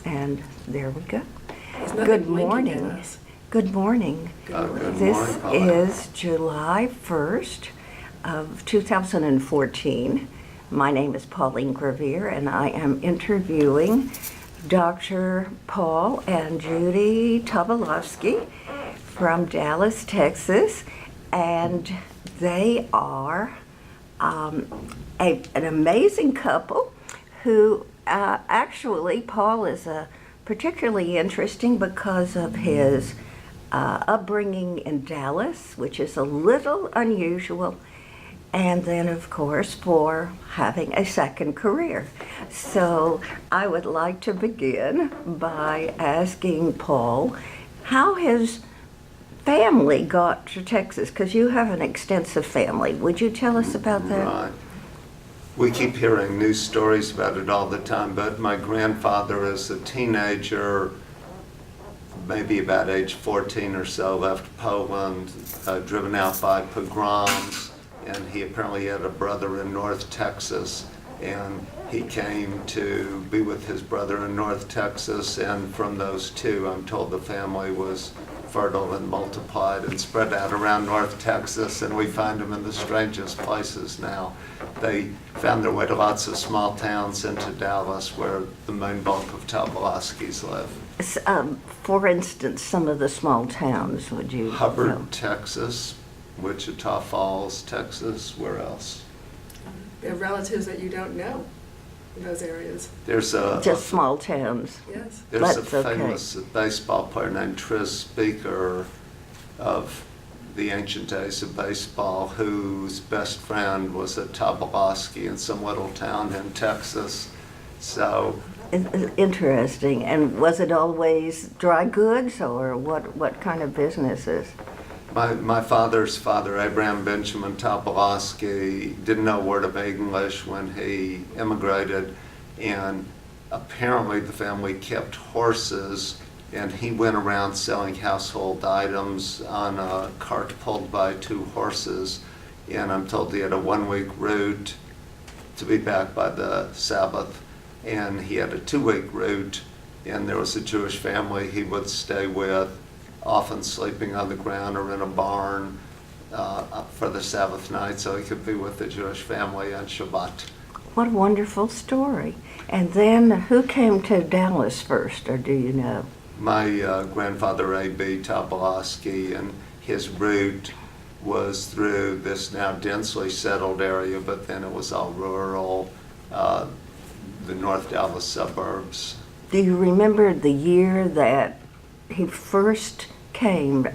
And there we go. Good morning. Good morning. This is July 1st of 2014. My name is Pauline Graivier, and I am interviewing Dr. Paul and Judy Tobolowsky from Dallas, Texas, and they are an amazing couple who actually, Paul is particularly interesting because of his upbringing in Dallas, which is a little unusual, and then, of course, for having a second career. So I would like to begin by asking Paul how his family got to Texas, because you have an extensive family. Would you tell us about that? Right. We keep hearing news stories about it all the time, but my grandfather as a teenager, maybe about age 14 or so, left Poland, driven out by pogroms, and he apparently had a brother in North Texas, and he came to be with his brother in North Texas, and from those two, I'm told the family was fertile and multiplied and spread out around North Texas, and we find them in the strangest places now. They found their way to lots of small towns into Dallas, where the main bulk of Tobolowskys live. For instance, some of the small towns, would you Hubbard, know? Texas, Wichita Falls, Texas, where else? You have relatives that you don't know in those areas. There's Just small towns. Yes. There's That's a okay. famous baseball player named Tris Speaker of the ancient days of baseball, whose best friend was a Tobolowsky in some little town in Texas. So Interesting. And was it always dry goods, or what kind of businesses? my father's father, Abraham Benjamin Tobolowsky, didn't know a word of English when he immigrated, and apparently the family kept horses, and he went around selling household items on a cart pulled by two horses, and I'm told he had a 1-week route to be back by the Sabbath, and he had a 2-week route, and there was a Jewish family he would stay with, often sleeping on the ground or in a barn for the Sabbath night so he could be with the Jewish family on Shabbat. What a wonderful story. And then who came to Dallas first, or do you know? My grandfather, A.B. Tobolowsky, and his route was through this now densely settled area, but then it was all rural, the North Dallas suburbs. Do you remember the year that he first came?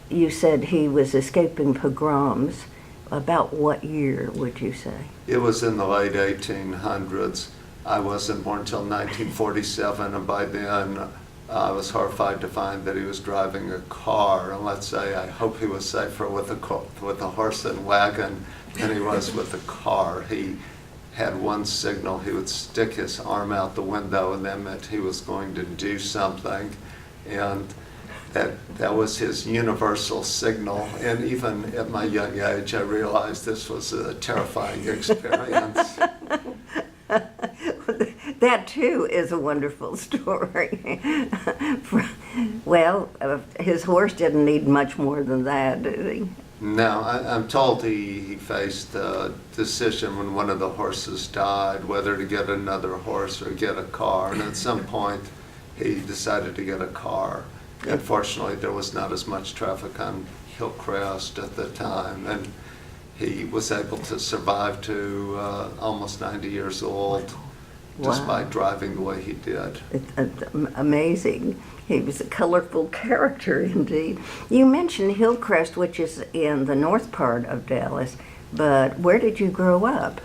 You said he was escaping pogroms. About what year would you say? It was in the late 1800s. I wasn't born until 1947, and by then I was horrified to find that he was driving a car. And let's say I hope he was safer with a horse and wagon than he was with a car. He had one signal. He would stick his arm out the window, and that meant he was going to do something. And that was his universal signal. And even at my young age, I realized this was a terrifying experience. That too is a wonderful story. Well, his horse didn't need much more than that, did he? No, I'm told he faced a decision when one of the horses died, whether to get another horse or get a car. And at some point, he decided to get a car. Unfortunately, there was not as much traffic on Hillcrest at the time, and he was able to survive to almost 90 years old just by driving the way he did. It's amazing. He was a colorful character indeed. You mentioned Hillcrest, which is in the north part of Dallas, but where did you grow up?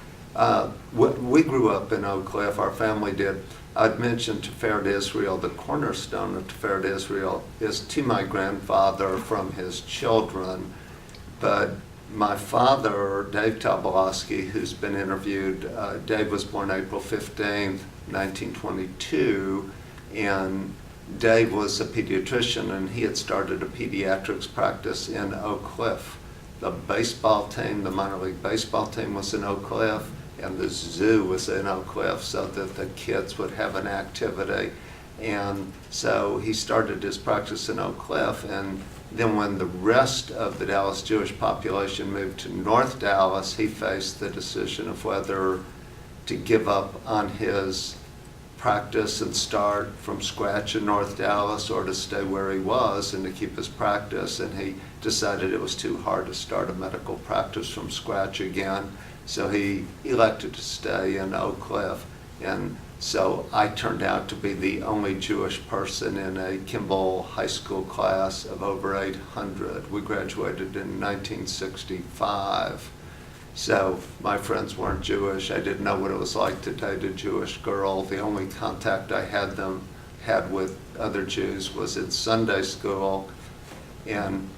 We grew up in Oak Cliff, our family did. I'd mentioned Tiferet Israel. The cornerstone of Tiferet Israel is to my grandfather from his children, but my father, Dave Tobolowsky, who's been interviewed, Dave was born April 15th, 1922, and Dave was a pediatrician, and he had started a pediatrics practice in Oak Cliff. The baseball team, the minor league baseball team, was in Oak Cliff. and the zoo was in Oak Cliff so that the kids would have an activity. And so he started his practice in Oak Cliff, and then when the rest of the Dallas Jewish population moved to North Dallas, he faced the decision of whether to give up on his practice and start from scratch in North Dallas or to stay where he was and to keep his practice. And he decided it was too hard to start a medical practice from scratch again. So he elected to stay in Oak Cliff. And so I turned out to be the only Jewish person in a Kimball High School class of over 800. We graduated in 1965. So my friends weren't Jewish. I didn't know what it was like to date a Jewish girl. The only contact I had with other Jews was in Sunday school. And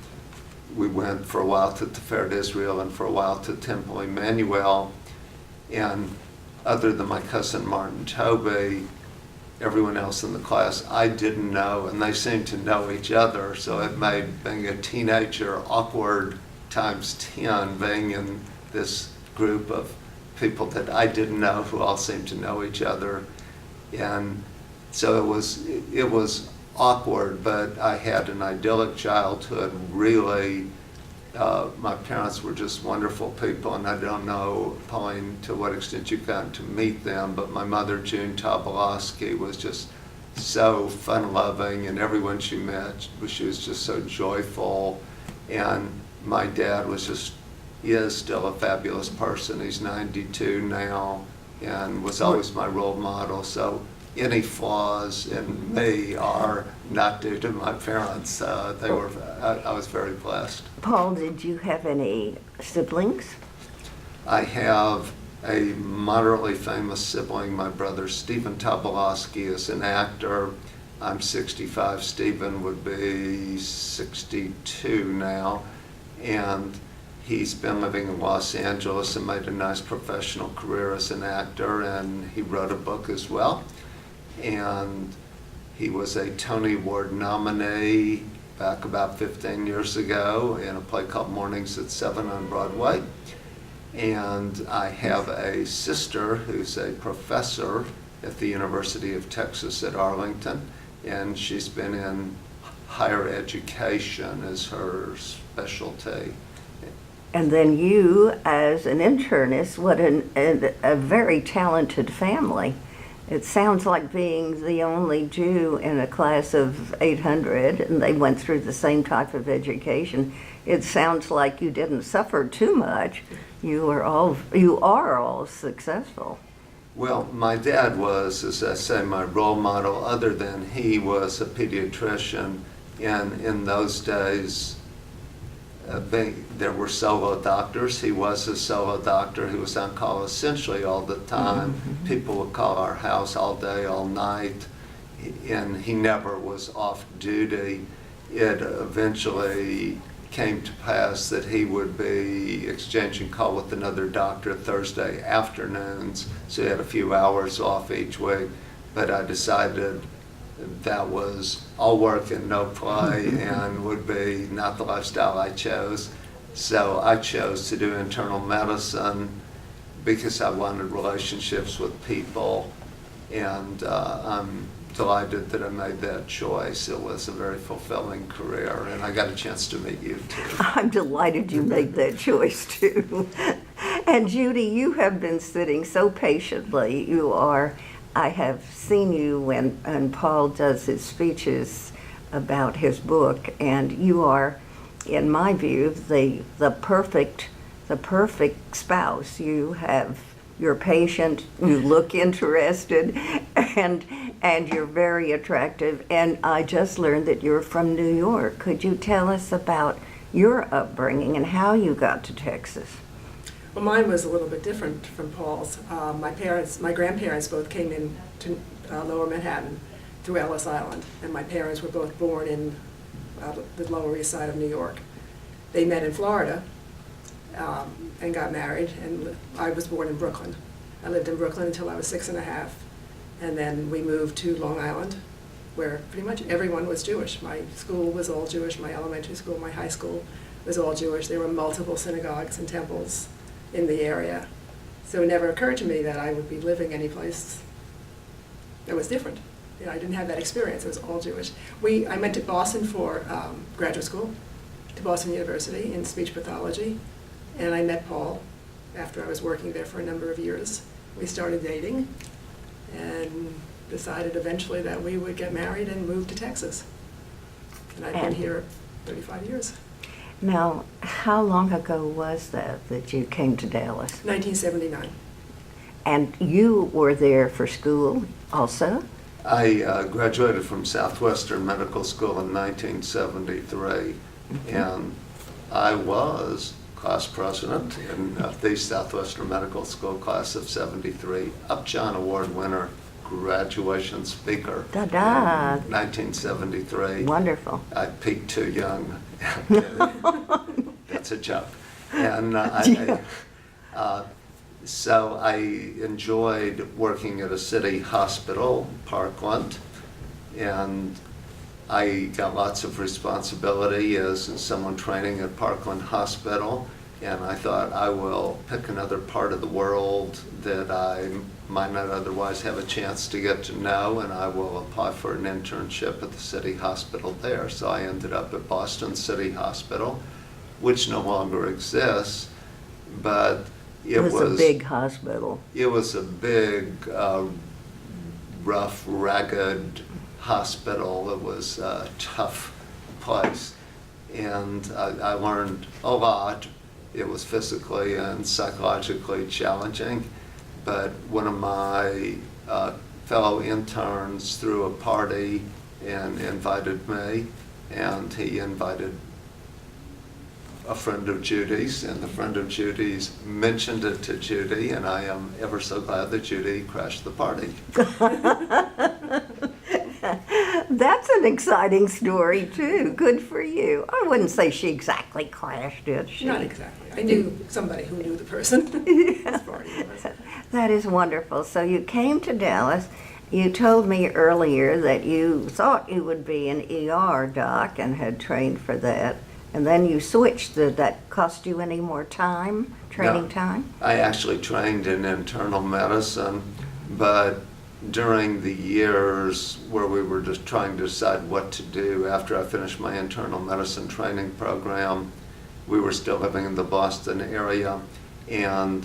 we went for a while to Tiferet Israel and for a while to Temple Emmanuel. And other than my cousin Martin Toby, everyone else in the class I didn't know, and they seemed to know each other. So it made being a teenager awkward times 10, being in this group of people that I didn't know who all seemed to know each other. And so it was awkward, but I had an idyllic childhood, really. My parents were just wonderful people, and I don't know, Pauline, to what extent you've gotten to meet them, but my mother, Judith Tobolowsky, was just so fun-loving, and everyone she met, she was just so joyful. And my dad he is still a fabulous person. He's 92 now and was always my role model. So any flaws in me are not due to my parents. I was very blessed. Paul, did you have any siblings? I have a moderately famous sibling. My brother Stephen Tobolowsky is an actor. I'm 65. Stephen would be 62 now. And he's been living in Los Angeles and made a nice professional career as an actor, and he wrote a book as well. And he was a Tony Award nominee back about 15 years ago in a play called Mornings at 7 on Broadway. And I have a sister who's a professor at the University of Texas at Arlington, and she's been in higher education as her specialty. And then you, as an internist, what a very talented family. It sounds like being the only Jew in a class of 800, and they went through the same type of education. It sounds like you didn't suffer too much. You are all successful. Well, my dad was, as I say, my role model, other than he was a pediatrician. And in those days, there were solo doctors. He was a solo doctor who was on call essentially all the time. Mm-hmm. People would call our house all day, all night, and he never was off duty. It eventually came to pass that he would be exchanging call with another doctor Thursday afternoons, so he had a few hours off each week. But I decided that was all work and no play and would be not the lifestyle I chose. So I chose to do internal medicine because I wanted relationships with people, and I'm delighted that I made that choice. It was a very fulfilling career, and I got a chance to meet you too. I'm delighted you made that choice too. And Judy, you have been sitting so patiently. I have seen you when Paul does his speeches about his book, and you are, in my view, the perfect spouse. You're patient, you look interested, and you're very attractive. And I just learned that you're from New York. Could you tell us about your upbringing and how you got to Texas? Well, mine was a little bit different from Paul's. My grandparents both came in to Lower Manhattan through Ellis Island, and my parents were both born in the Lower East Side of New York. They met in Florida and got married, and I was born in Brooklyn. I lived in Brooklyn until I was 6.5, and then we moved to Long Island, where pretty much everyone was Jewish. My school was all Jewish, my elementary school, my high school was all Jewish. There were multiple synagogues and temples in the area. So it never occurred to me that I would be living any place that was different. You know, I didn't have that experience. It was all Jewish. I went to Boston for graduate school, to Boston University in speech pathology, and I met Paul after I was working there for a number of years. We started dating and decided eventually that we would get married and move to Texas. And I've been here 35 years. Now, how long ago was that you came to Dallas? 1979. And you were there for school also? I graduated from Southwestern Medical School in 1973, and I was class president in the Southwestern Medical School class of 73, Upjohn Award winner, graduation speaker Da-da. in 1973. Wonderful. I peaked too young. That's a joke. And so I enjoyed working at a city hospital, Parkland, and I got lots of responsibility as someone training at Parkland Hospital, and I thought I will pick another part of the world that I might not otherwise have a chance to get to know, and I will apply for an internship at the city hospital there. So I ended up at Boston City Hospital, which no longer exists, but it was a big hospital. It was a big, rough, ragged hospital. It was a tough place, and I learned a lot. It was physically and psychologically challenging, but one of my fellow interns threw a party and invited me, and he invited a friend of Judy's, and the friend of Judy's mentioned it to Judy, and I am ever so glad that Judy crashed the party. That's an exciting story, too. Good for you. I wouldn't say she exactly crashed, did she? Not exactly. I knew somebody who knew the person. Whose party it was. That is wonderful. So you came to Dallas. You told me earlier that you thought you would be an ER doc and had trained for that. And then you switched. Did that cost you any more time, training No. time? I actually trained in internal medicine, but during the years where we were just trying to decide what to do after I finished my internal medicine training program, we were still living in the Boston area, and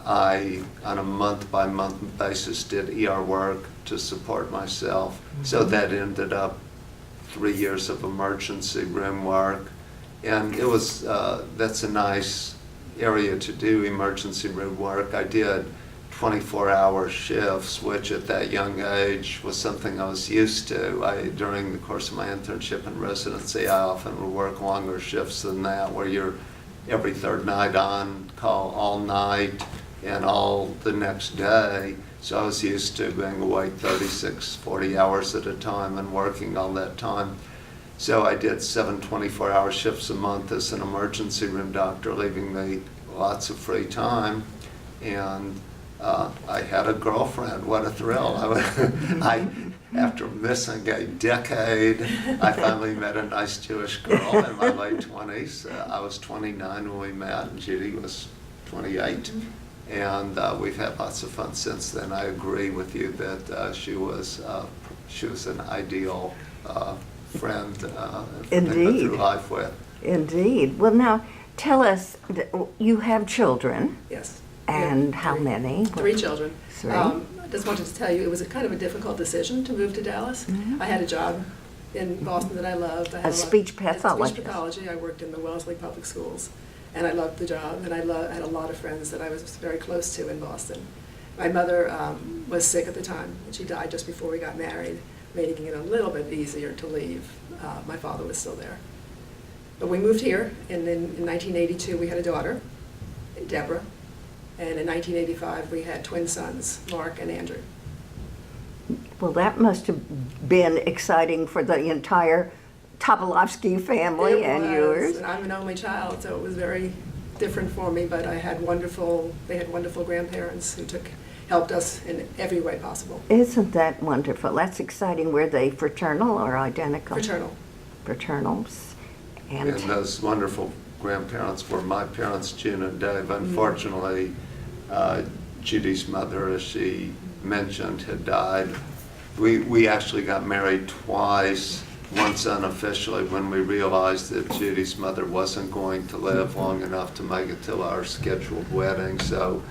I, on a month-by-month basis, did ER work to support myself. Mm-hmm. So that ended up 3 years of emergency room work. And it was, that's a nice area to do emergency room work. I did 24-hour shifts, which at that young age was something I was used to. During the course of my internship and residency, I often would work longer shifts than that, where you're every third night on call all night and all the next day. So I was used to being awake 36, 40 hours at a time and working all that time. So I did 7 24-hour shifts a month as an emergency room doctor, leaving me lots of free time. And I had a girlfriend. What a thrill. After missing a decade, I finally met a nice Jewish girl in my late 20s. I was 29 when we met, and Judy was 28. And we've had lots of fun since then. I agree with you that she was an ideal friend to go through life with. Indeed. Well, now, tell us, you have children. Yes. And how many? 3 children. 3. I just wanted to tell you, it was a kind of a difficult decision to move to Dallas. Mm-hmm. I had a job in Boston that I loved. I had Speech pathologist. Speech pathology. I worked in the Wellesley Public Schools, and I loved the job, and I had a lot of friends that I was very close to in Boston. My mother was sick at the time, and she died just before we got married, making it a little bit easier to leave. My father was still there. But we moved here, and then in 1982 we had a daughter, Deborah. And in 1985, we had twin sons, Mark and Andrew. Well, that must have been exciting for the entire Tobolowsky family and yours. And I'm an only child, so it was very different for me, but they had wonderful grandparents who helped us in every way possible. Isn't that wonderful? That's exciting. Were they fraternal or identical? Fraternal. Fraternals. And those wonderful grandparents were my parents, June and Dave. Unfortunately, Judy's mother, as she mentioned, had died. We actually got married twice, once unofficially when we realized that Judy's mother wasn't going to live long enough to make it to our scheduled wedding. So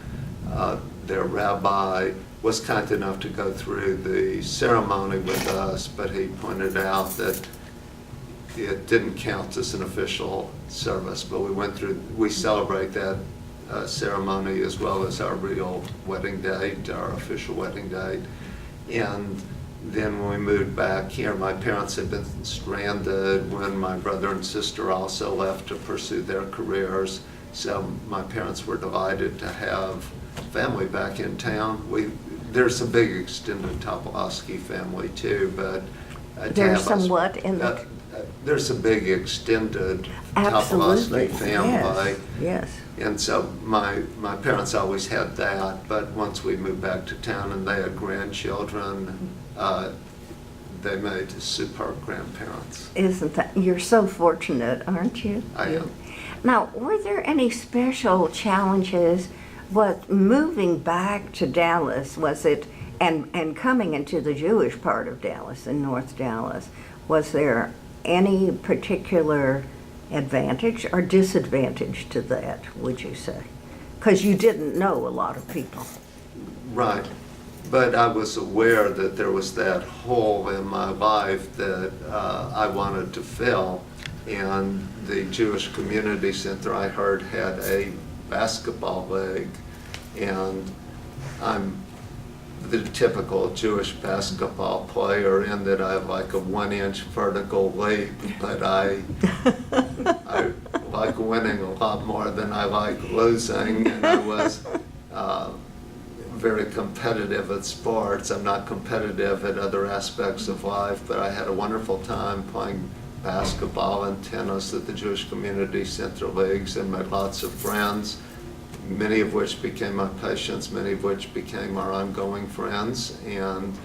their rabbi was kind enough to go through the ceremony with us, but he pointed out that it didn't count as an official service, but we celebrate that ceremony as well as our real wedding date, our official wedding date. And then when we moved back here, my parents had been stranded when my brother and sister also left to pursue their careers. So my parents were delighted to have family back in town. There's a big extended Tobolowsky family too, but There's somewhat in the... there's a big extended Absolutely. Tobolowsky family. Yes. And so my parents always had that, but once we moved back to town and they had grandchildren, they made superb grandparents. Isn't that, you're so fortunate, aren't you? I am. Now, were there any special challenges? What, moving back to Dallas, was it, and coming into the Jewish part of Dallas, in North Dallas, was there any particular advantage or disadvantage to that, would you say? Because you didn't know a lot of people. Right. But I was aware that there was that hole in my life that I wanted to fill. And the Jewish Community Center, I heard, had a basketball league. And I'm the typical Jewish basketball player in that I have like a 1-inch vertical leap, but I like winning a lot more than I like losing. And I was very competitive at sports. I'm not competitive at other aspects of life, but I had a wonderful time playing basketball and tennis at the Jewish Community Center leagues and met lots of friends, many of which became my patients, many of which became our ongoing friends. And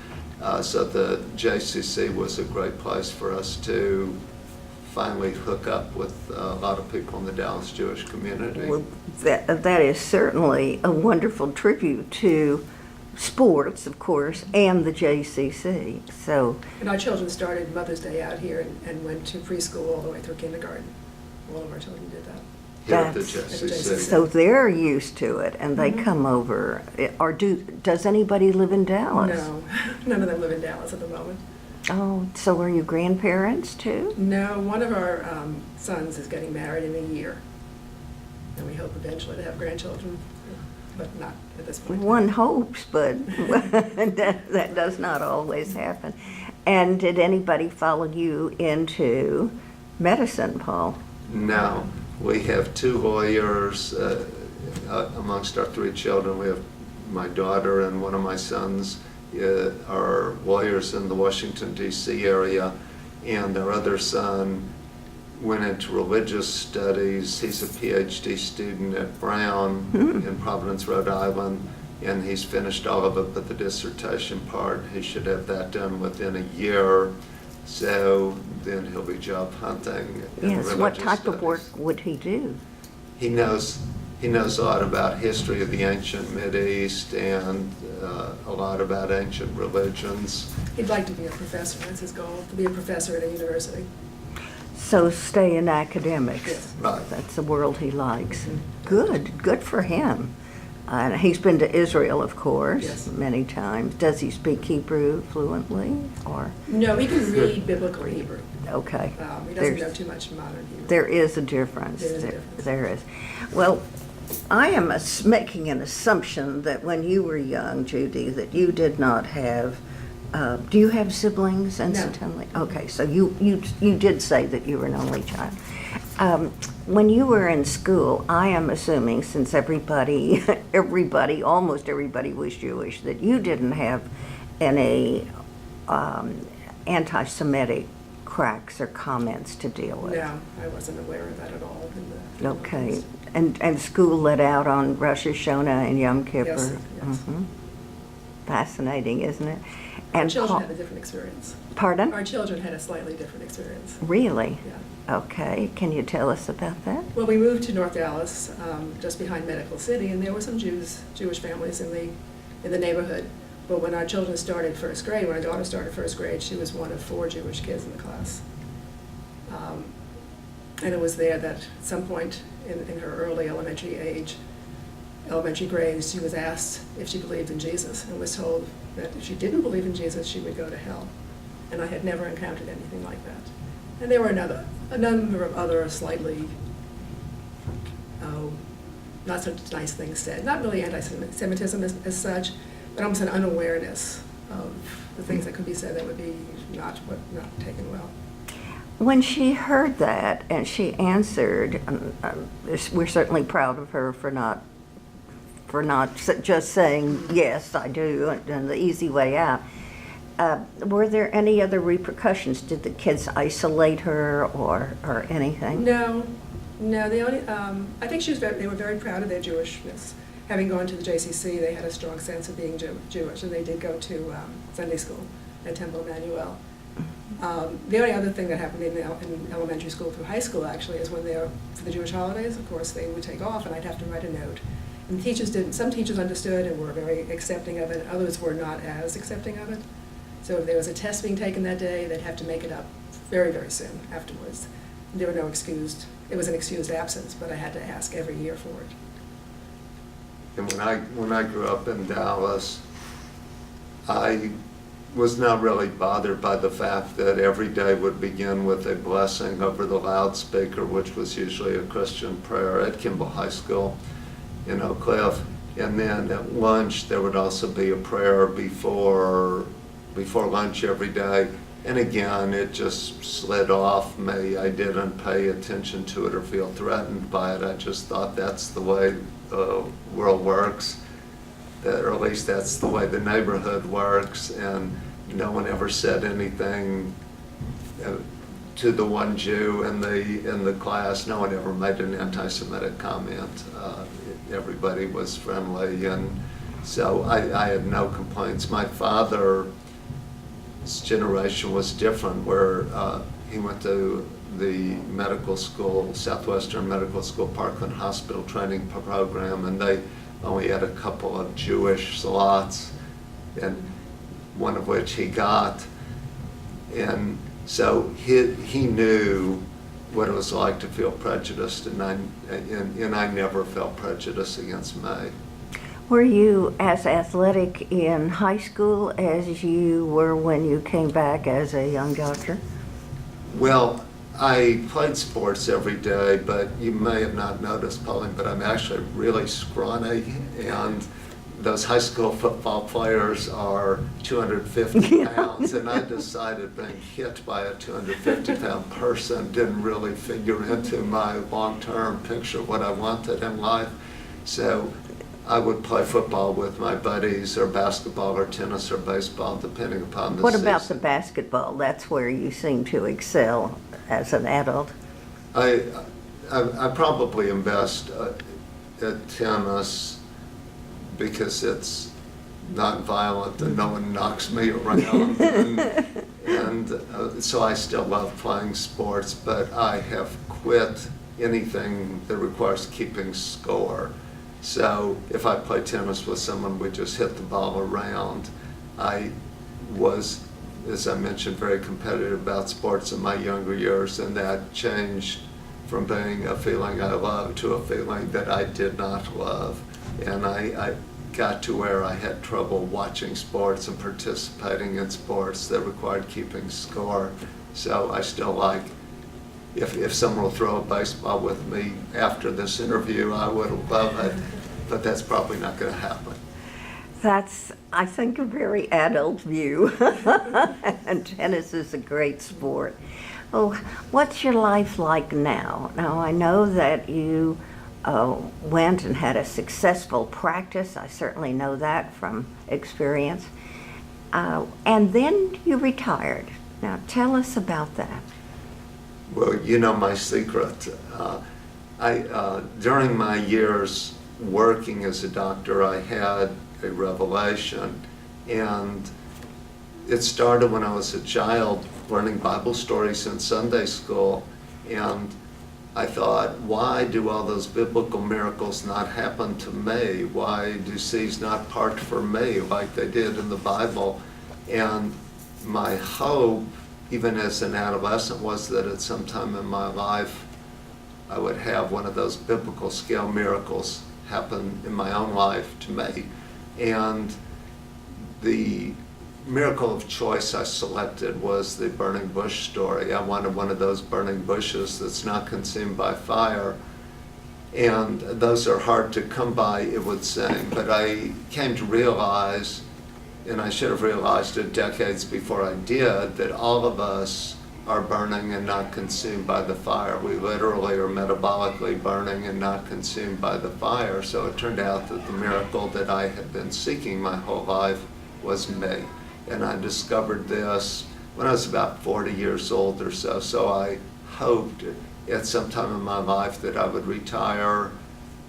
so the JCC was a great place for us to finally hook up with a lot of people in the Dallas Jewish community. Well, that is certainly a wonderful tribute to sports, of course, and the JCC. So, And our children started Mother's Day out here and went to preschool all the way through kindergarten. All of our children did that. Here at the That's- JCC. so they're used to it, and they come over. Or does anybody live in Dallas? No, none of them live in Dallas at the moment. Oh, so are you grandparents too? No, one of our sons is getting married in a year. And we hope eventually to have grandchildren, but not at this point. One hopes, but that does not always happen. And did anybody follow you into medicine, Paul? No, we have 2 lawyers amongst our 3 children. We have my daughter and one of my sons are lawyers in the Washington, D.C. area, and our other son went into religious studies. He's a PhD student at Brown in Providence, Rhode Island, and he's finished all of it but the dissertation part. He should have that done within a year, so then he'll be job hunting in Yes, religious what type of studies. work would he do? He knows a lot about history of the ancient Mideast and a lot about ancient religions. He'd like to be a professor, that's his goal, to be a professor at a university. So stay in academics. Yes. Right. That's the world he likes. Good for him. He's been to Israel, of course, Yes. many times. Does he speak Hebrew fluently, or? No, he can read biblical Hebrew. Okay. He doesn't know too much modern Hebrew. There is a difference. There is a difference. There is. Well, I am making an assumption that when you were young, Judy, that you did not have, do you have siblings, incidentally? No. Okay, so you did say that you were an only child. When you were in school, I am assuming, since almost everybody was Jewish, that you didn't have any anti-Semitic cracks or comments to deal with. No, I wasn't aware of that at all. Okay, and school let out on Rosh Hashanah and Yom Kippur. Yes, yes. Fascinating, isn't it? Our And children Paul- had a different experience. Pardon? Our children had a slightly different experience. Really? Yeah. Okay. Can you tell us about that? Well, we moved to North Dallas, just behind Medical City, and there were some Jewish families in the neighborhood. But when our children started first grade, when our daughter started first grade, she was one of 4 Jewish kids in the class. And it was there that at some point in her early elementary grades, she was asked if she believed in Jesus, and was told that if she didn't believe in Jesus, she would go to hell. And I had never encountered anything like that. And there were a number of other slightly not so nice things said. Not really anti-Semitism as such, but almost an unawareness of the things that could be said that would be not taken well. When she heard that and she answered, we're certainly proud of her for not just saying, yes, I do, and the easy way out. Were there any other repercussions? Did the kids isolate her or anything? No. The only I think they were very proud of their Jewishness. Having gone to the JCC, they had a strong sense of being Jewish, and they did go to Sunday school at Temple Emmanuel. The only other thing that happened in elementary school through high school, actually, is when for the Jewish holidays, of course, they would take off, and I'd have to write a note. And teachers didn't. Some teachers understood and were very accepting of it. Others were not as accepting of it. So if there was a test being taken that day, they'd have to make it up very, very soon afterwards. There were no excused. It was an excused absence, but I had to ask every year for it. And when I grew up in Dallas, I was not really bothered by the fact that every day would begin with a blessing over the loudspeaker, which was usually a Christian prayer at Kimball High School in Oak Cliff. And then at lunch, there would also be a prayer before lunch every day. And again, it just slid off me. I didn't pay attention to it or feel threatened by it. I just thought that's the way the world works, or at least that's the way the neighborhood works. And no one ever said anything to the one Jew in the class. No one ever made an anti-Semitic comment. Everybody was friendly, and so I had no complaints. My father's generation was different, where he went to the medical school, Southwestern Medical School, Parkland Hospital training program, and they only had a couple of Jewish slots, and one of which he got. And so he knew what it was like to feel prejudiced, and I never felt prejudice against me. Were you as athletic in high school as you were when you came back as a young doctor? Well, I played sports every day, but you may have not noticed, Pauline, but I'm actually really scrawny, and those high school football players are 250 pounds, and I decided being hit by a 250-pound person didn't really figure into my long-term picture of what I wanted in life. So I would play football with my buddies, or basketball, or tennis, or baseball, depending upon the season. What about the basketball? That's where you seem to excel as an adult. I probably am best at tennis because it's not violent and no one knocks me around. and so I still love playing sports, but I have quit anything that requires keeping score. So if I play tennis with someone, we just hit the ball around. I was, as I mentioned, very competitive about sports in my younger years, and that changed from being a feeling I loved to a feeling that I did not love. And I got to where I had trouble watching sports and participating in sports that required keeping score. So I still like, if someone will throw a baseball with me after this interview, I would love it, but that's probably not going to happen. That's, I think, a very adult view. And tennis is a great sport. Oh, what's your life like now? Now, I know that you went and had a successful practice. I certainly know that from experience. And then you retired. Now, tell us about that. Well, you know my secret. During my years working as a doctor, I had a revelation, and it started when I was a child learning Bible stories in Sunday school, and I thought, why do all those biblical miracles not happen to me? Why do seas not part for me like they did in the Bible? And my hope, even as an adolescent, was that at some time in my life I would have one of those biblical scale miracles happen in my own life to me. And the miracle of choice I selected was the burning bush story. I wanted one of those burning bushes that's not consumed by fire. And those are hard to come by, it would seem. But I came to realize, and I should have realized it decades before I did, that all of us are burning and not consumed by the fire. We literally are metabolically burning and not consumed by the fire. So it turned out that the miracle that I had been seeking my whole life was me. And I discovered this when I was about 40 years old or so. So I hoped at some time in my life that I would retire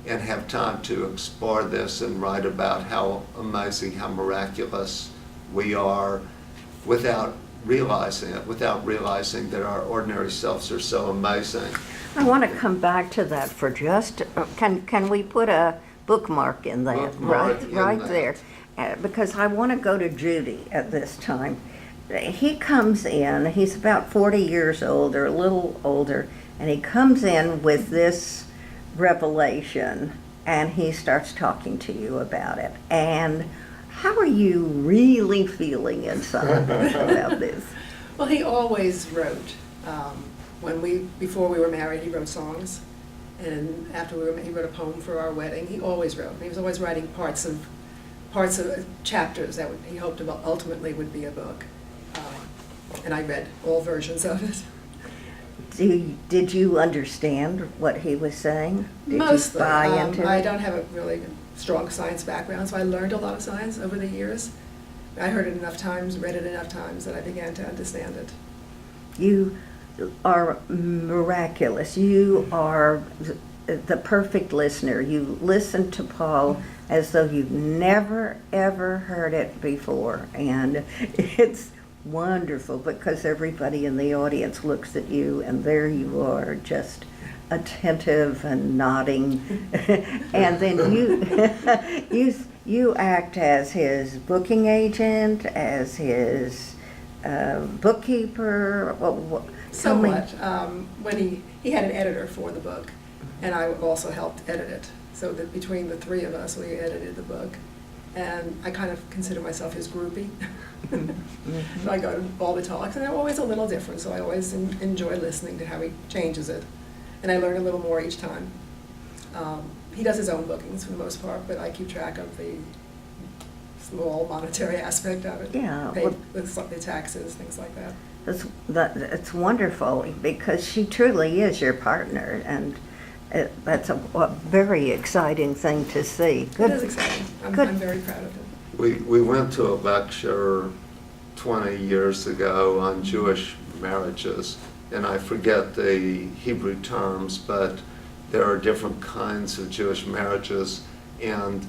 and have time to explore this and write about how amazing, how miraculous we are without realizing it, without realizing that our ordinary selves are so amazing. I want to come back to that for just, can we put a bookmark in that? Bookmark in Right that. there. Because I want to go to Judy at this time. He comes in, he's about 40 years old or a little older, and he comes in with this revelation and he starts talking to you about it. And how are you really feeling inside about this? Well, he always wrote. Before we were married, he wrote songs. And after he wrote a poem for our wedding. He always wrote. He was always writing parts of chapters that he hoped ultimately would be a book. And I read all versions of it. Did you understand what he was saying? Did Mostly. you buy into it? I don't have a really strong science background, so I learned a lot of science over the years. I heard it enough times, read it enough times that I began to understand it. You are miraculous. You are the perfect listener. You listen to Paul as though you've never, ever heard it before. And it's wonderful because everybody in the audience looks at you and there you are, just attentive and nodding. And then you act as his booking agent, as his bookkeeper. Somewhat. When he had an editor for the book, and I also helped edit it. So that between the three of us, we edited the book. And I kind of consider myself his groupie. So I go to all the talks, and they're always a little different, so I always enjoy listening to how he changes it. And I learn a little more each time. He does his own bookings for the most part, but I keep track of the small monetary aspect of it. Yeah, Pay well, the taxes, things like that. It's wonderful because she truly is your partner, and that's a very exciting thing to see. It is exciting. I'm very proud of it. We went to a lecture 20 years ago on Jewish marriages, and I forget the Hebrew terms, but there are different kinds of Jewish marriages, and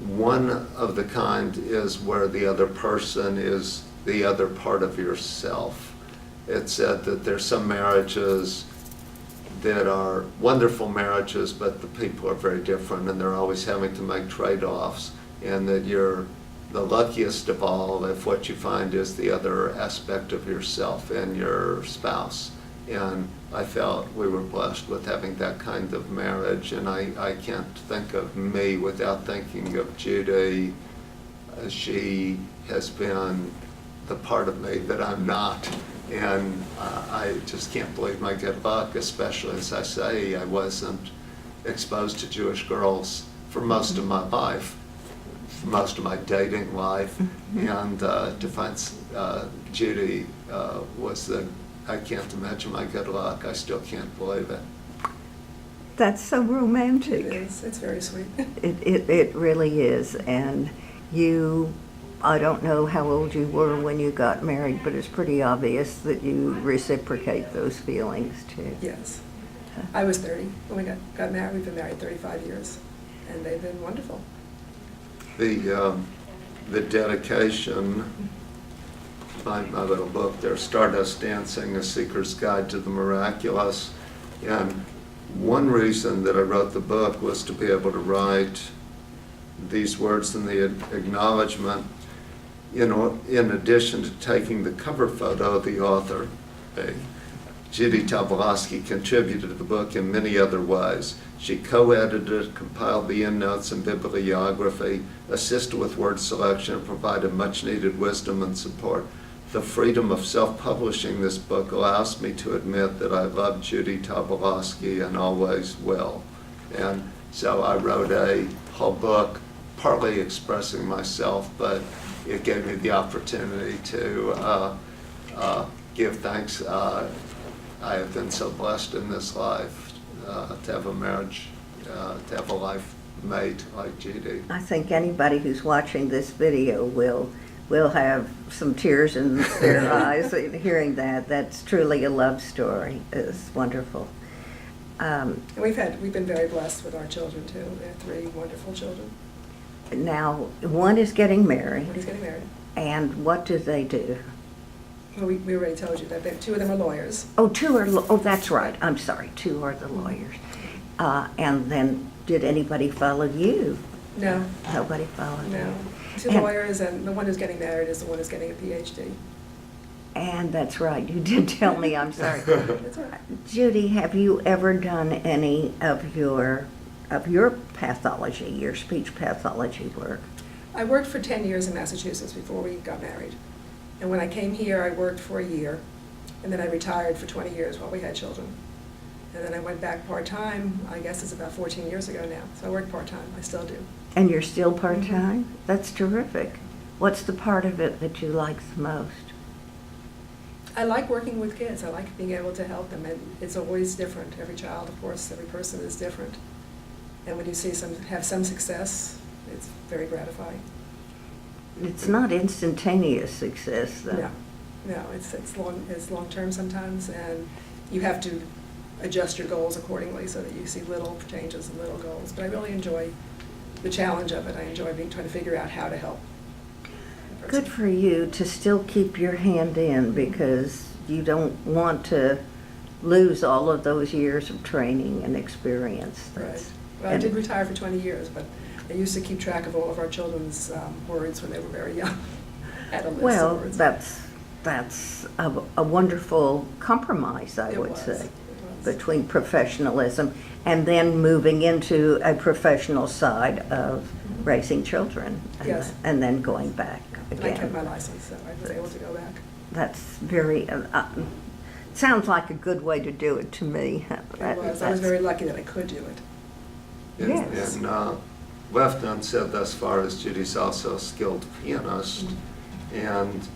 one of the kind is where the other person is the other part of yourself. It said that there's some marriages that are wonderful marriages, but the people are very different and they're always having to make trade-offs, and that you're the luckiest of all if what you find is the other aspect of yourself and your spouse. And I felt we were blessed with having that kind of marriage, and I can't think of me without thinking of Judy. She has been the part of me that I'm not. And I just can't believe my good luck, especially as I say, I wasn't exposed to Jewish girls for most of my life, for most of my dating life. And to find Judy was I can't imagine my good luck. I still can't believe it. That's so romantic. It is. It's very sweet. It really is. And I don't know how old you were when you got married, but it's pretty obvious that you reciprocate those feelings too. Yes. I was 30 when we got married. We've been married 35 years, and they've been wonderful. The dedication my little book there, Stardust Dancing, A Seeker's Guide to the Miraculous. And one reason that I wrote the book was to be able to write these words in the acknowledgement, in addition to taking the cover photo of the author. Judith Tobolowsky contributed to the book in many other ways. She co-edited, compiled the endnotes and bibliography, assisted with word selection, and provided much-needed wisdom and support. The freedom of self-publishing this book allows me to admit that I love Judith Tobolowsky and always will. And so I wrote a whole book, partly expressing myself, but it gave me the opportunity to give thanks. I have been so blessed in this life to have a marriage, to have a life mate like Judy. I think anybody who's watching this video will have some tears in their eyes hearing that. That's truly a love story. It's wonderful. And we've been very blessed with our children too. We have 3 wonderful children. Now, one is getting married. One is getting married. And what do they do? Well, we already told you that 2 of them are lawyers. Oh, 2 are, that's right. I'm sorry, 2 are the lawyers. And then, did anybody follow you? No. Nobody followed you? No. 2 lawyers, and the one who's getting married is the one who's getting a PhD. And that's right, you did tell me, I'm sorry. That's all right. Judy, have you ever done any of your pathology, your speech pathology work? I worked for 10 years in Massachusetts before we got married. And when I came here, I worked for a year, and then I retired for 20 years while we had children. And then I went back part-time, I guess it's about 14 years ago now. So I work part-time, I still do. And you're still part-time? That's terrific. What's the part of it that you like the most? I like working with kids. I like being able to help them, and it's always different. Every child, of course, every person is different. And when you see have some success, it's very gratifying. It's not instantaneous success, though. No, it's long-term sometimes, and you have to adjust your goals accordingly so that you see little changes and little goals. But I really enjoy the challenge of it. I enjoy trying to figure out how to help. Good for you to still keep your hand in, because you don't want to lose all of those years of training and experience. Right. Well, I did retire for 20 years, but I used to keep track of all of our children's words when they were very young. Had a list Well, of words. that's a wonderful compromise, I would say, between professionalism and then moving into a professional side of raising children. Yes. And then going back And I kept again. my license, so I was able to go back. That's very, sounds like a good way to do it to me. I was very lucky that I could do it. Yes. And left unsaid thus far is Judy's also a skilled pianist, and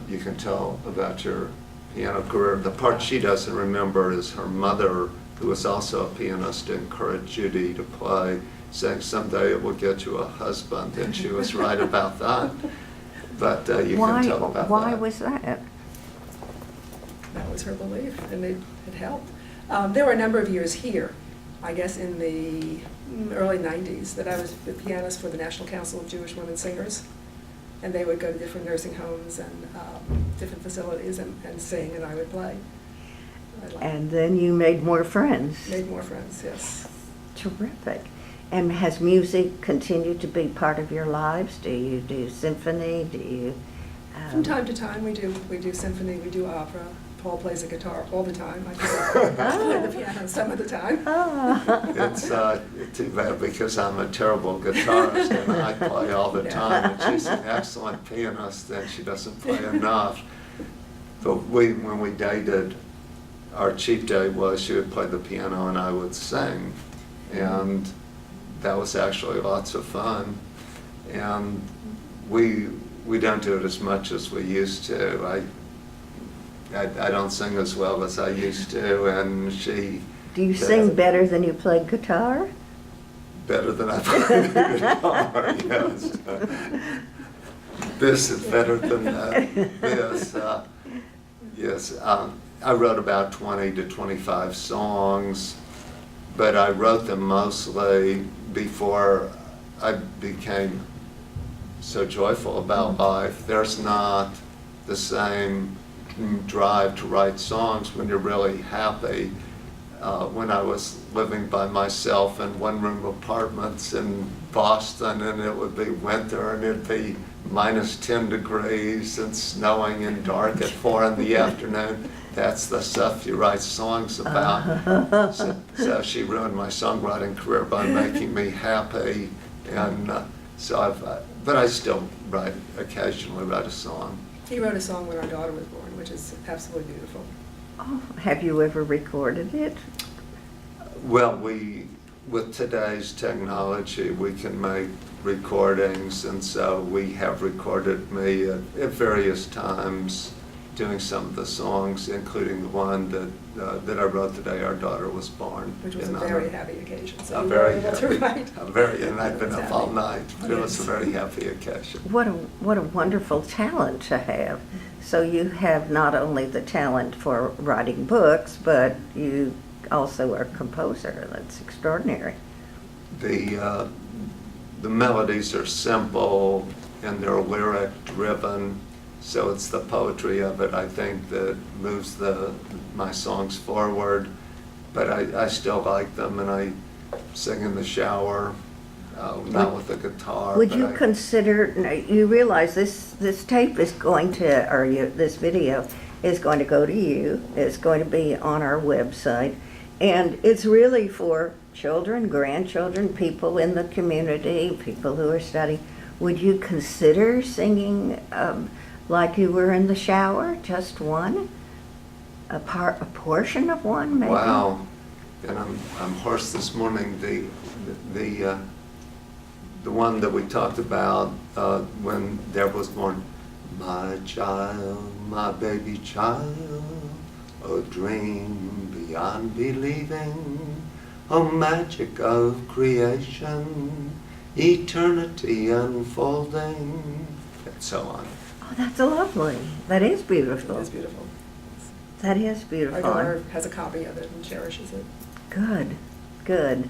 you can tell about your piano career. The part she doesn't remember is her mother, who was also a pianist, encouraged Judy to play, saying someday it will get you a husband, and she was right about that. But you can tell about that. Why was that? That was her belief, and it helped. There were a number of years here, I guess in the early 90s, that I was the pianist for the National Council of Jewish Women Singers, and they would go to different nursing homes and different facilities and sing, and I would play. And then you made more friends. Made more friends, yes. Terrific. And has music continued to be part of your lives? Do you do symphony? Do you? From time to time, we do symphony, we do opera. Paul plays the guitar all the time. I play the piano some of the time. It's too bad, because I'm a terrible guitarist and I play all the time, and she's an excellent pianist and she doesn't play enough. But when we dated, our chief date was she would play the piano and I would sing, and that was actually lots of fun. And we don't do it as much as we used to. I don't sing as well as I used to, and she... Do you sing better than you played guitar? Better than I played the guitar, yes. This is better than this. Yes, I wrote about 20 to 25 songs, but I wrote them mostly before I became so joyful about life. There's not the same drive to write songs when you're really happy. When I was living by myself in one-room apartments in Boston, and it would be winter, and it'd be minus 10 degrees and snowing and dark at 4 in the afternoon. That's the stuff you write songs about. So she ruined my songwriting career by making me happy, and but I still occasionally write a song. He wrote a song when our daughter was born, which is absolutely beautiful. Oh, have you ever recorded it? Well, with today's technology, we can make recordings, and so we have recorded me at various times doing some of the songs, including the one that I wrote the day our daughter was born. Which was a very happy occasion, so A you very were able to write. and I'd been up all night, but it was a very happy occasion. What a wonderful talent to have. So you have not only the talent for writing books, but you also are a composer. That's extraordinary. The melodies are simple and they're lyric driven, so it's the poetry of it, I think, that moves my songs forward. But I still like them, and I sing in the shower, not with the guitar. Would you consider, you realize this tape is going to, or this video is going to go to you, it's going to be on our website, and it's really for children, grandchildren, people in the community, people who are studying. Would you consider singing like you were in the shower, just one? A portion of one, maybe? Wow. And I'm hoarse this morning. The one that we talked about when there was born, my child, my baby child, a dream beyond believing, a magic of creation, eternity unfolding, and so on. Oh, that's lovely. That is beautiful. It is beautiful. That is Our beautiful. daughter has a copy of it and cherishes it. Good, good.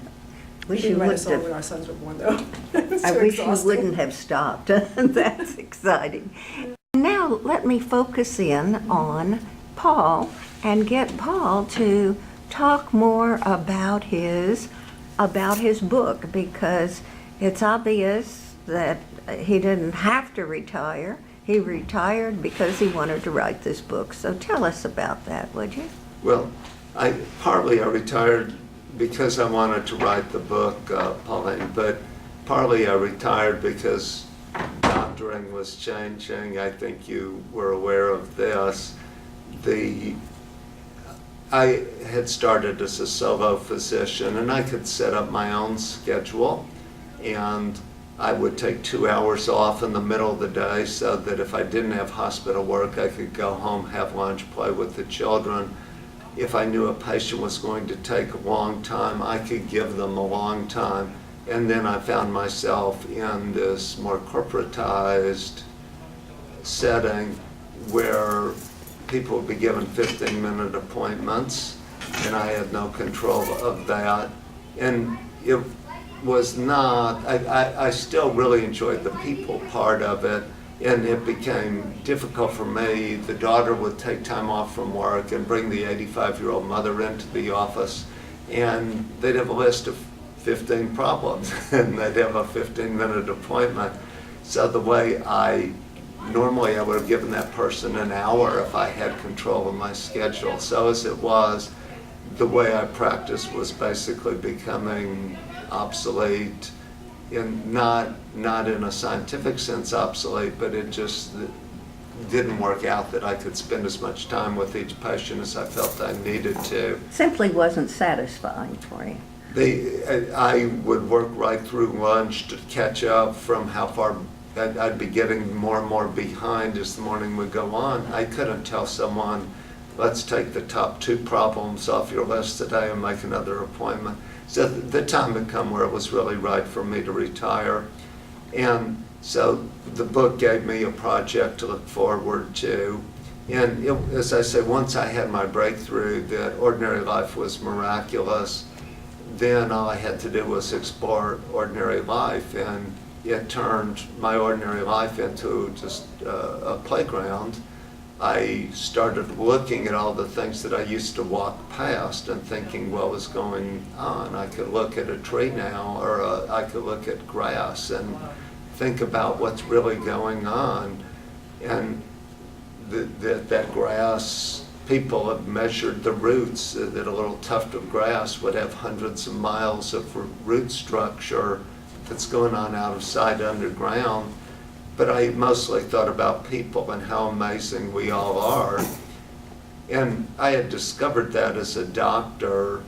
We didn't write a song when our sons were born, though. I wish you wouldn't have stopped. That's exciting. Now let me focus in on Paul and get Paul to talk more about his book, because it's obvious that he didn't have to retire. He retired because he wanted to write this book. So tell us about that, would you? Well, partly I retired because I wanted to write the book, Pauline, but partly I retired because doctoring was changing. I think you were aware of this. I had started as a solo physician, and I could set up my own schedule, and I would take 2 hours off in the middle of the day so that if I didn't have hospital work, I could go home, have lunch, play with the children. If I knew a patient was going to take a long time, I could give them a long time. And then I found myself in this more corporatized setting where people would be given 15-minute appointments, and I had no control of that. And it was not, I still really enjoyed the people part of it, and it became difficult for me. The daughter would take time off from work and bring the 85-year-old mother into the office, and they'd have a list of 15 problems, and they'd have a 15-minute appointment. So the way normally I would have given that person an hour if I had control of my schedule. So as it was, the way I practiced was basically becoming obsolete, not in a scientific sense obsolete, but it just didn't work out that I could spend as much time with each patient as I felt I needed to. Simply wasn't satisfying for you. I would work right through lunch to catch up from how far I'd be getting more and more behind as the morning would go on. I couldn't tell someone, let's take the top 2 problems off your list today and make another appointment. So the time had come where it was really right for me to retire. And so the book gave me a project to look forward to. And as I say, once I had my breakthrough that ordinary life was miraculous, then all I had to do was explore ordinary life. And it turned my ordinary life into just a playground I started looking at all the things that I used to walk past and thinking what was going on. I could look at a tree now, or I could look at grass and think about what's really going on. And that grass, people have measured the roots, that a little tuft of grass would have hundreds of miles of root structure that's going on out of sight underground. But I mostly thought about people and how amazing we all are. And I had discovered that as a doctor.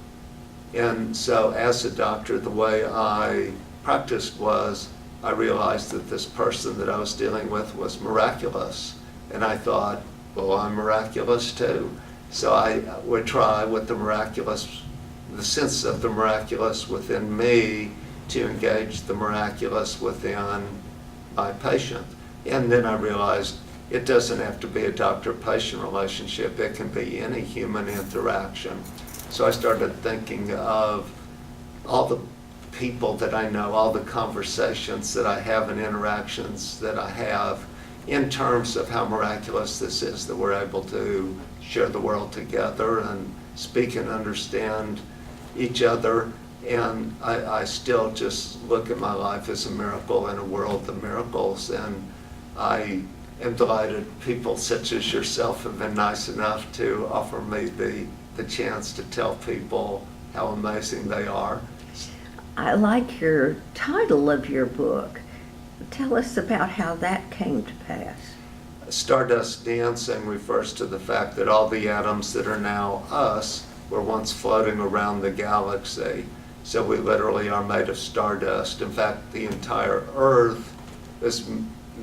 And so as a doctor, the way I practiced was I realized that this person that I was dealing with was miraculous. And I thought, well, I'm miraculous too. So I would try with the miraculous, the sense of the miraculous within me, to engage the miraculous within my patient. And then I realized it doesn't have to be a doctor-patient relationship. It can be any human interaction. So I started thinking of all the people that I know, all the conversations that I have and interactions that I have in terms of how miraculous this is that we're able to share the world together and speak and understand each other. And I still just look at my life as a miracle in a world of miracles. And I am delighted people such as yourself have been nice enough to offer me the chance to tell people how amazing they are. I like your title of your book. Tell us about how that came to pass. Stardust dancing refers to the fact that all the atoms that are now us were once floating around the galaxy. So we literally are made of stardust. In fact, the entire Earth is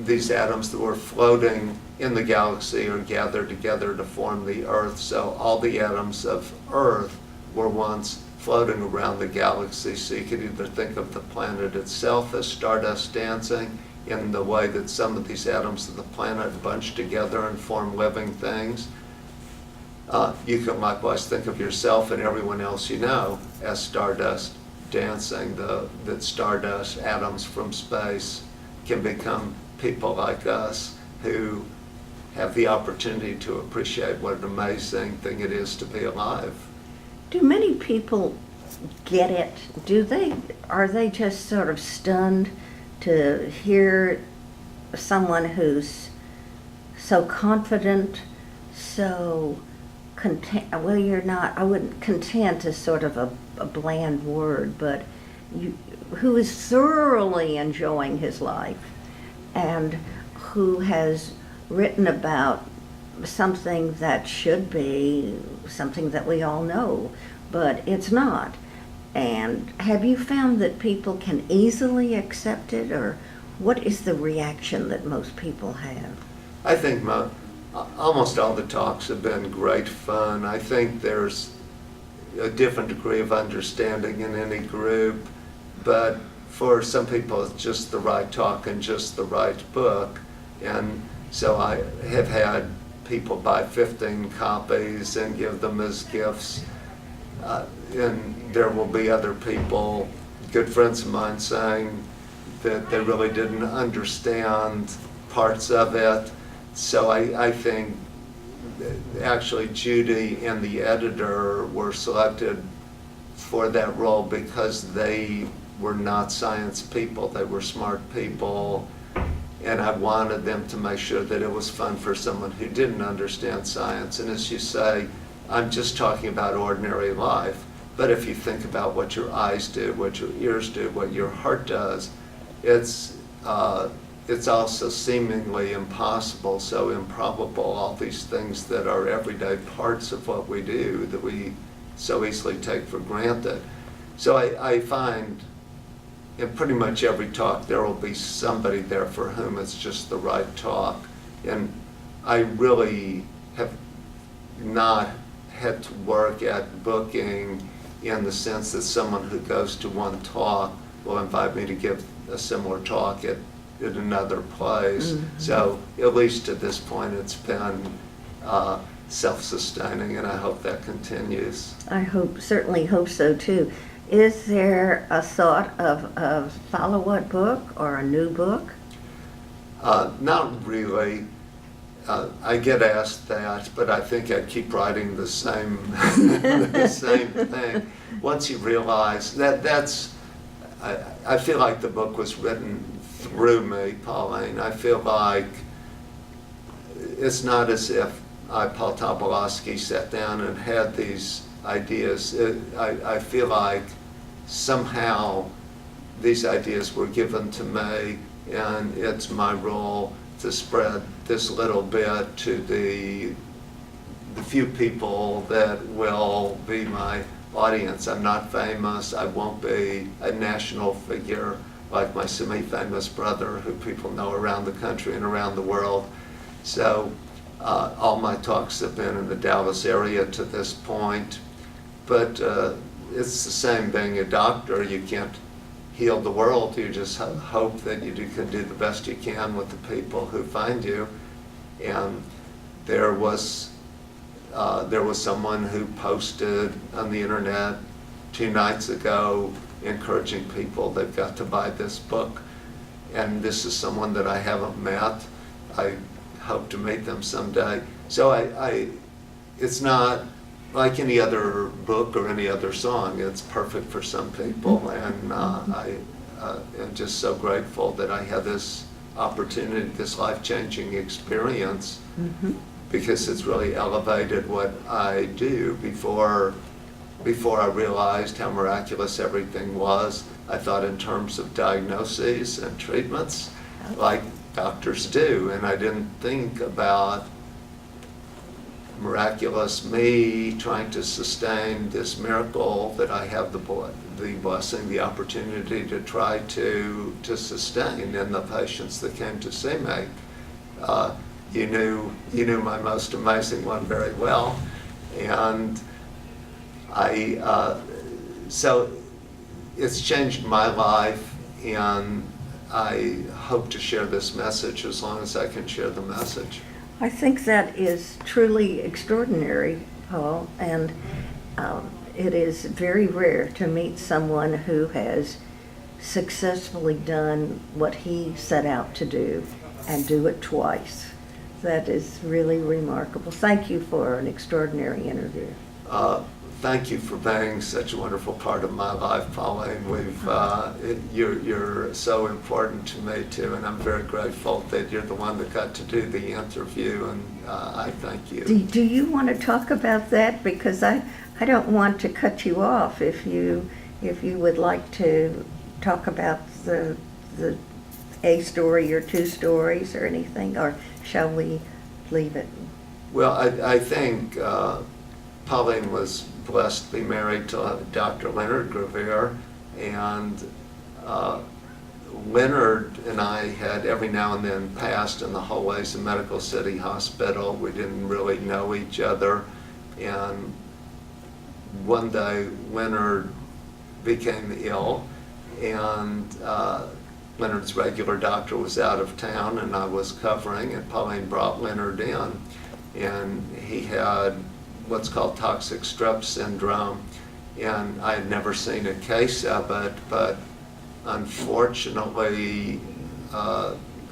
these atoms that were floating in the galaxy are gathered together to form the Earth. So all the atoms of Earth were once floating around the galaxy. So you could either think of the planet itself as stardust dancing in the way that some of these atoms of the planet bunch together and form living things. You can likewise think of yourself and everyone else you know as stardust dancing. That stardust, atoms from space, can become people like us who have the opportunity to appreciate what an amazing thing it is to be alive. Do many people get it? Are they just sort of stunned to hear someone who's so confident, so content? Well, you're not, I wouldn't, content is sort of a bland word, but who is thoroughly enjoying his life and who has written about something that should be something that we all know, but it's not. And have you found that people can easily accept it, or what is the reaction that most people have? I think almost all the talks have been great fun. I think there's a different degree of understanding in any group, but for some people it's just the right talk and just the right book. And so I have had people buy 15 copies and give them as gifts. And there will be other people, good friends of mine, saying that they really didn't understand parts of it. So I think actually Judy and the editor were selected for that role because they were not science people, they were smart people. And I wanted them to make sure that it was fun for someone who didn't understand science. And as you say, I'm just talking about ordinary life. But if you think about what your eyes do, what your ears do, what your heart does, it's also seemingly impossible, so improbable, all these things that are everyday parts of what we do that we so easily take for granted. So I find in pretty much every talk there will be somebody there for whom it's just the right talk. And I really have not had to work at booking in the sense that someone who goes to one talk will invite me to give a similar talk at another place. Mm-hmm. So at least to this point it's been self-sustaining, and I hope that continues. I certainly hope so too. Is there a thought of a follow-up book or a new book? Not really. I get asked that, but I think I keep writing the same, the same thing. Once you realize I feel like the book was written through me, Pauline. I feel like it's not as if Paul Tobolowsky sat down and had these ideas. I feel like somehow these ideas were given to me, and it's my role to spread this little bit to the few people that will be my audience. I'm not famous. I won't be a national figure like my semi-famous brother, who people know around the country and around the world. So all my talks have been in the Dallas area to this point. But it's the same being a doctor. You can't heal the world. You just hope that you can do the best you can with the people who find you. And there was someone who posted on the internet 2 nights ago encouraging people they've got to buy this book. And this is someone that I haven't met. I hope to meet them someday. So it's not like any other book or any other song. It's perfect for some people, and I am just so grateful that I had this opportunity, this life-changing experience, because it's really elevated what I do. Before I realized how miraculous everything was, I thought in terms of diagnoses and treatments, like doctors do, and I didn't think about miraculous me trying to sustain this miracle that I have the blessing, the opportunity to try to sustain in the patients that came to see me. You knew my most amazing one very well, and so it's changed my life, and I hope to share this message as long as I can share the message. I think that is truly extraordinary, Paul, and it is very rare to meet someone who has successfully done what he set out to do and do it twice. That is really remarkable. Thank you for an extraordinary interview. Thank you for being such a wonderful part of my life, Pauline. You're so important to me too, and I'm very grateful that you're the one that got to do the interview, and I thank you. Do you want to talk about that? Because I don't want to cut you off. If you would like to talk about a story or 2 stories or anything, or shall we leave it? Well, I think Pauline was blessed to be married to Dr. Leonard Graivier, and Leonard and I had every now and then passed in the hallways of Medical City Hospital. We didn't really know each other, and one day Leonard became ill, and Leonard's regular doctor was out of town, and I was covering, and Pauline brought Leonard in, and he had what's called toxic strep syndrome, and I had never seen a case of it, but unfortunately,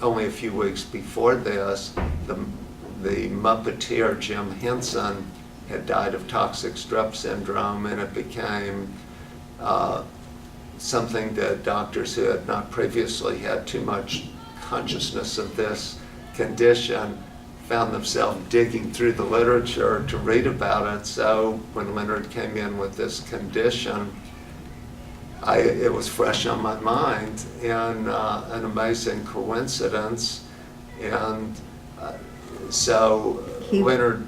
only a few weeks before this, the Muppeteer Jim Henson had died of toxic strep syndrome, and it became something that doctors who had not previously had too much consciousness of this condition found themselves digging through the literature to read about it. So when Leonard came in with this condition, it was fresh on my mind, and an amazing coincidence. And so Leonard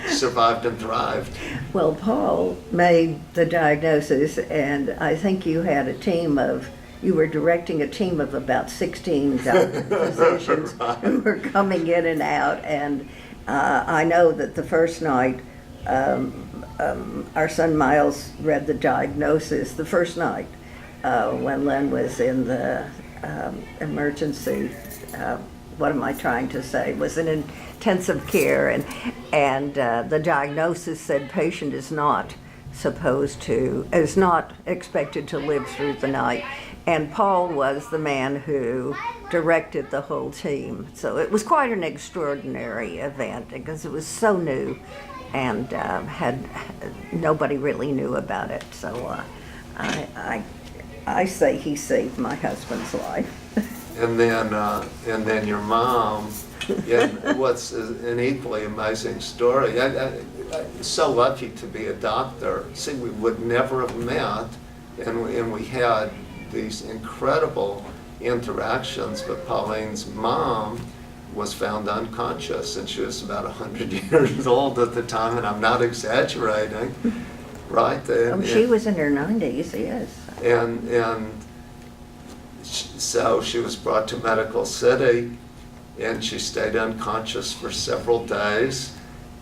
survived and thrived. Well, Paul made the diagnosis, and I think you had you were directing a team of about 16 physicians Right. who were coming in and out, and I know that the first night our son Miles read the diagnosis the first night when Len was in the emergency, what am I trying to say, was in intensive care, and the diagnosis said patient is not expected to live through the night. And Paul was the man who directed the whole team. So it was quite an extraordinary event because it was so new and nobody really knew about it. So I say he saved my husband's life. And then your mom, and what's an equally amazing story. I'm so lucky to be a doctor. See, we would never have met, and we had these incredible interactions, but Pauline's mom was found unconscious, and she was about 100 years old at the time, and I'm not exaggerating, right? She was in her 90s, yes. So she was brought to Medical City, and she stayed unconscious for several days,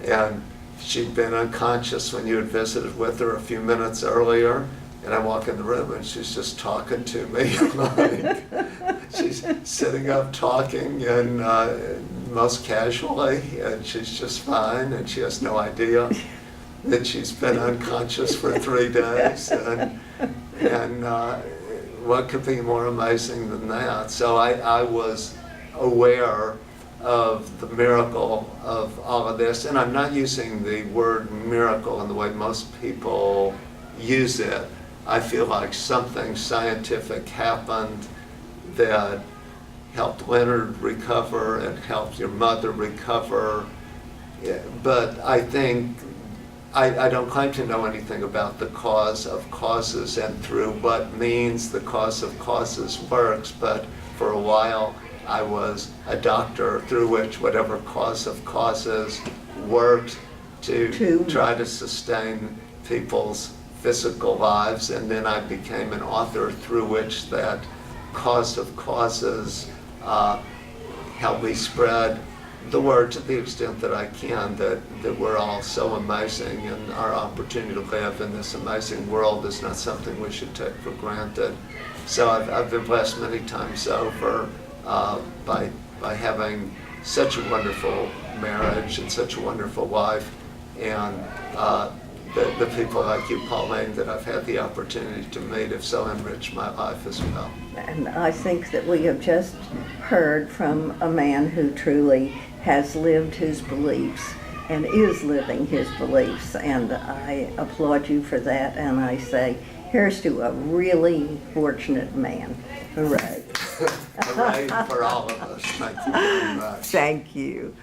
and she'd been unconscious when you had visited with her a few minutes earlier. And I walk in the room and she's just talking to me. Like, she's sitting up talking and most casually, and she's just fine, and she has no idea that she's been unconscious for 3 days. And what could be more amazing than that? So I was aware of the miracle of all of this, and I'm not using the word miracle in the way most people use it. I feel like something scientific happened that helped Leonard recover and helped your mother recover. But I think, I don't claim to know anything about the cause of causes and through what means the cause of causes works, but for a while I was a doctor through which whatever cause of causes worked to try to sustain people's physical lives, and then I became an author through which that cause of causes helped me spread the word to the extent that I can, that we're all so amazing, and our opportunity to live in this amazing world is not something we should take for granted. So I've been blessed many times over by having such a wonderful marriage and such a wonderful life, and the people like you, Pauline, that I've had the opportunity to meet have so enriched my life as well. And I think that we have just heard from a man who truly has lived his beliefs and is living his beliefs, and I applaud you for that, and I say, here's to a really fortunate man. Hooray. Hooray for all of us. Thank you very much. Thank you.